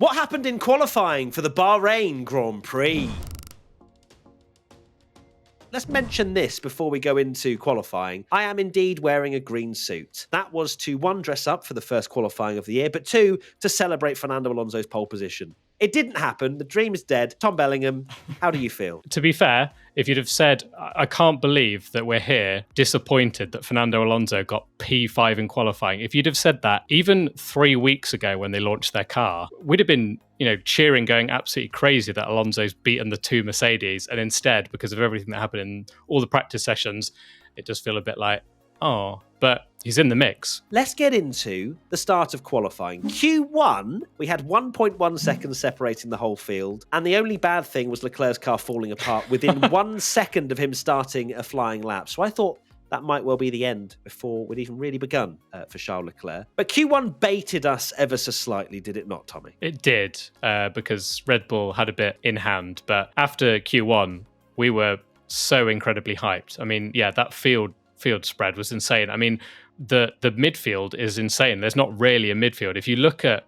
What happened in qualifying for the Bahrain Grand Prix? Let's mention this before we go into qualifying. I am indeed wearing a green suit. That was to, 1, dress up for the first qualifying of the year, but 2, to celebrate Fernando Alonso's pole position. It didn't happen. The dream is dead. Tom Bellingham, how do you feel? To be fair, if you'd have said, I can't believe that we're here disappointed that Fernando Alonso got P5 in qualifying. If you'd have said that even 3 weeks ago when they launched their car, we'd have been, cheering, going absolutely crazy that Alonso's beaten the 2 Mercedes. And instead, because of everything that happened in all the practice sessions, it does feel a bit like, oh, but he's in the mix. Let's get into the start of qualifying. Q1, we had 1.1 seconds separating the whole field. And the only bad thing was Leclerc's car falling apart within 1 second of him starting a flying lap. So I thought that might well be the end before we'd even really begun for Charles Leclerc. But Q1 baited us ever so slightly, did it not, Tommy? It did, because Red Bull had a bit in hand. But after Q1, we were so incredibly hyped. I mean, yeah, that field spread was insane. I mean, the midfield is insane. There's not really a midfield. If you look at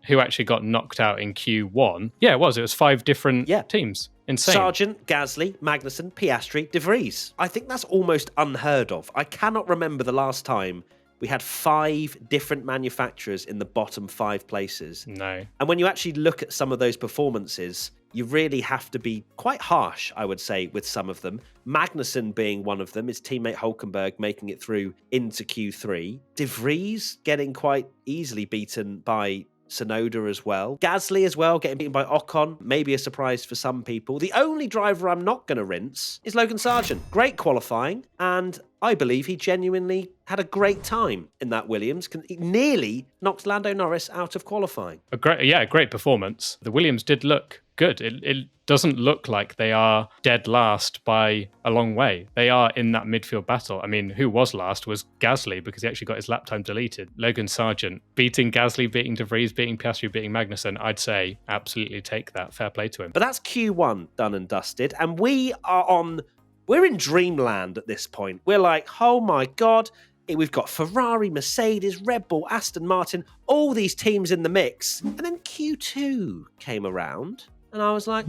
who actually got knocked out in Q1, it was 5 different teams. Insane. Sargent, Gasly, Magnussen, Piastri, De Vries. I think that's almost unheard of. I cannot remember the last time we had 5 different manufacturers in the bottom 5 places. No. And when you actually look at some of those performances, you really have to be quite harsh, I would say, with some of them. Magnussen being one of them, his teammate Hulkenberg making it through into Q3. De Vries getting quite easily beaten by Tsunoda as well. Gasly as well, getting beaten by Ocon. Maybe a surprise for some people. The only driver I'm not going to rinse is Logan Sargent. Great qualifying, and I believe he genuinely had a great time in that Williams. He nearly knocked Lando Norris out of qualifying. A great performance. The Williams did look good. It doesn't look like they are dead last by a long way. They are in that midfield battle. I mean, who was last was Gasly because he actually got his lap time deleted. Logan Sargent beating Gasly, beating De Vries, beating Piastri, beating Magnussen. I'd say absolutely take that. Fair play to him. But that's Q1 done and dusted. And we're in dreamland at this point. We're like, oh my God, we've got Ferrari, Mercedes, Red Bull, Aston Martin, all these teams in the mix. And then Q2 came around. And I was like,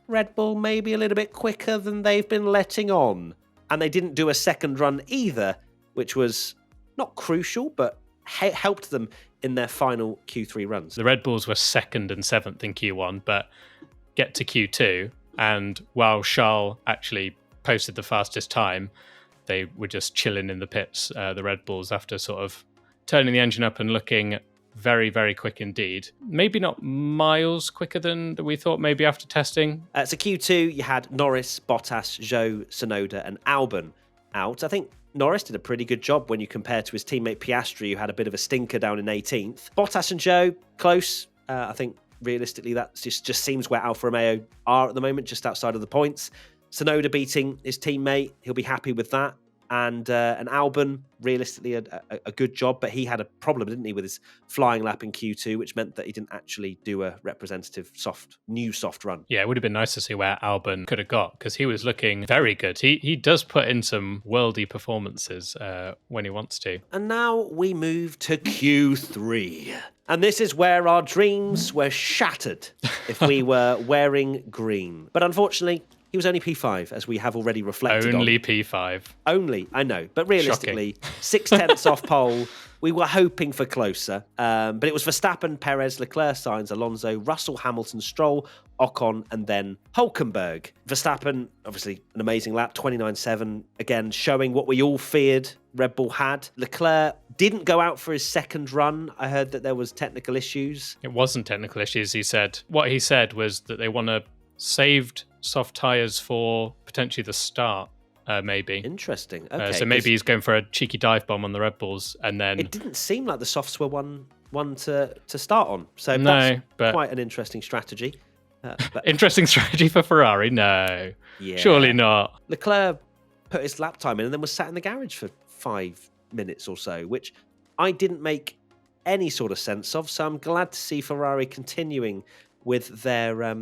Red Bull maybe a little bit quicker than they've been letting on. And they didn't do a second run either, which was not crucial, but helped them in their final Q3 runs. The Red Bulls were 2nd and 7th in Q1, but get to Q2, and while Charles actually posted the fastest time, they were just chilling in the pits, the Red Bulls, after sort of turning the engine up and looking very, very quick indeed. Maybe not miles quicker than we thought, maybe after testing. So Q2, you had Norris, Bottas, Zhou, Tsunoda and Albon out. I think Norris did a pretty good job when you compare to his teammate Piastri, who had a bit of a stinker down in 18th. Bottas and Zhou, close. I think realistically that just seems where Alfa Romeo are at the moment, just outside of the points. Tsunoda beating his teammate, he'll be happy with that. And Albon, realistically, a good job, but he had a problem, didn't he, with his flying lap in Q2, which meant that he didn't actually do a representative soft run. Yeah, it would have been nice to see where Albon could have got, because he was looking very good. He does put in some worldy performances when he wants to. And now we move to Q3. And this is where our dreams were shattered if we were wearing green. But unfortunately, he was only P5, as we have already reflected on. Only P5. Only, I know. But realistically, 6/10 off pole. We were hoping for closer. But it was Verstappen, Perez, Leclerc, Sainz, Alonso, Russell, Hamilton, Stroll, Ocon, and then Hulkenberg. Verstappen, obviously an amazing lap, 29.7. Again, showing what we all feared Red Bull had. Leclerc didn't go out for his second run. I heard that there was technical issues. It wasn't technical issues, he said. What he said was that they want to saved soft tyres for potentially the start, maybe. Interesting. Okay. So maybe he's going for a cheeky dive bomb on the Red Bulls, and then... It didn't seem like the softs were one to start on. So that's quite an interesting strategy. Interesting strategy for Ferrari? No. Yeah. Surely not. Leclerc put his lap time in and then was sat in the garage for 5 minutes or so, which I didn't make any sort of sense of. So I'm glad to see Ferrari continuing with their...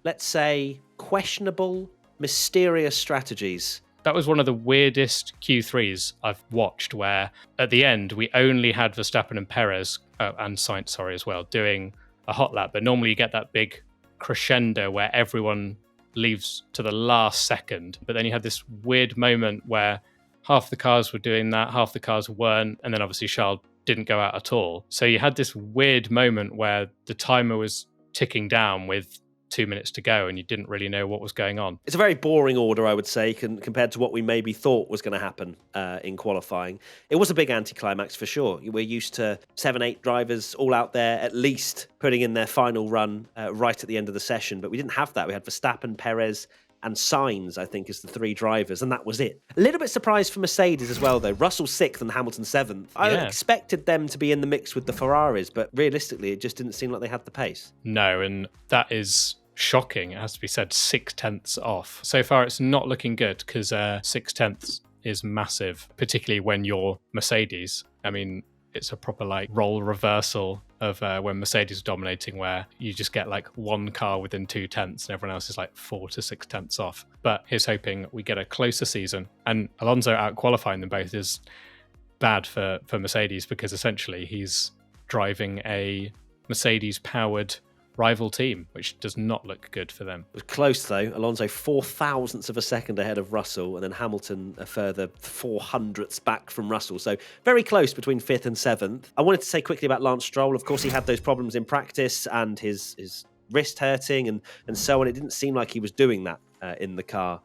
let's say, questionable, mysterious strategies. That was one of the weirdest Q3s I've watched, where at the end, we only had Verstappen and Perez, and Sainz, as well, doing a hot lap, but normally you get that big crescendo where everyone leaves to the last second. But then you had this weird moment where half the cars were doing that, half the cars weren't, and then obviously Charles didn't go out at all. So you had this weird moment where the timer was ticking down with 2 minutes to go and you didn't really know what was going on. It's a very boring order, I would say, compared to what we maybe thought was going to happen in qualifying. It was a big anticlimax for sure. We're used to 7-8 drivers all out there at least putting in their final run right at the end of the session, but we didn't have that. We had Verstappen, Perez, and Sainz, I think, as the 3 drivers, and that was it. A little bit surprised for Mercedes as well, though. Russell 6th and Hamilton 7th. I expected them to be in the mix with the Ferraris, but realistically, it just didn't seem like they had the pace. No, and that is shocking. It has to be said, 6/10 off. So far, it's not looking good because 6/10 is massive, particularly when you're Mercedes. I mean, it's a proper like role reversal of when Mercedes is dominating, where you just get like one car within 2/10 and everyone else is like 4 to 6/10 off. But here's hoping we get a closer season. And Alonso out qualifying them both is bad for Mercedes because essentially he's driving a Mercedes powered rival team, which does not look good for them. It was close though. Alonso 0.004 of a second ahead of Russell, and then Hamilton a further 0.04 back from Russell. So very close between 5th and 7th. I wanted to say quickly about Lance Stroll. Of course, he had those problems in practice and his wrist hurting and so on. It didn't seem like he was doing that in the car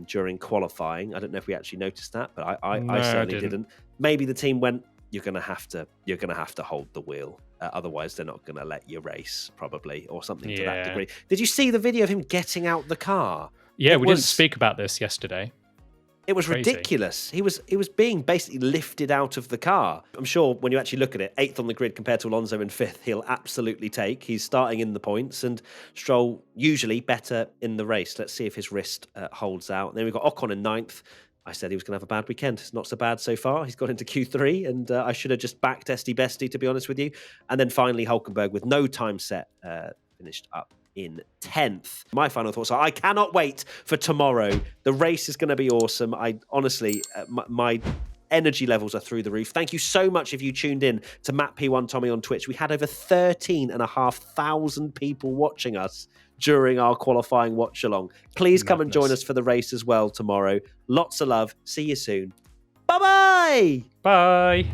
during qualifying. I don't know if we actually noticed that, but I certainly didn't. Maybe the team went, you're gonna have to hold the wheel. Otherwise, they're not going to let you race, probably, or something to that degree. Did you see the video of him getting out the car? Yeah, we didn't speak about this yesterday. It was ridiculous. He was being basically lifted out of the car. I'm sure when you actually look at it, 8th on the grid compared to Alonso in 5th, he'll absolutely take. He's starting in the points, and Stroll usually better in the race. Let's see if his wrist holds out. And then we've got Ocon in 9th. I said he was going to have a bad weekend. It's not so bad so far. He's got into Q3, and I should have just backed Esty Bestie, to be honest with you. And then finally, Hulkenberg, with no time set, finished up in 10th. My final thoughts are, I cannot wait for tomorrow. The race is going to be awesome. I honestly, my energy levels are through the roof. Thank you so much if you tuned in to Matt P1 Tommy on Twitch. We had over 13,500 people watching us during our qualifying watch along. Please come and join us for the race as well tomorrow. Lots of love. See you soon. Bye-bye. Bye.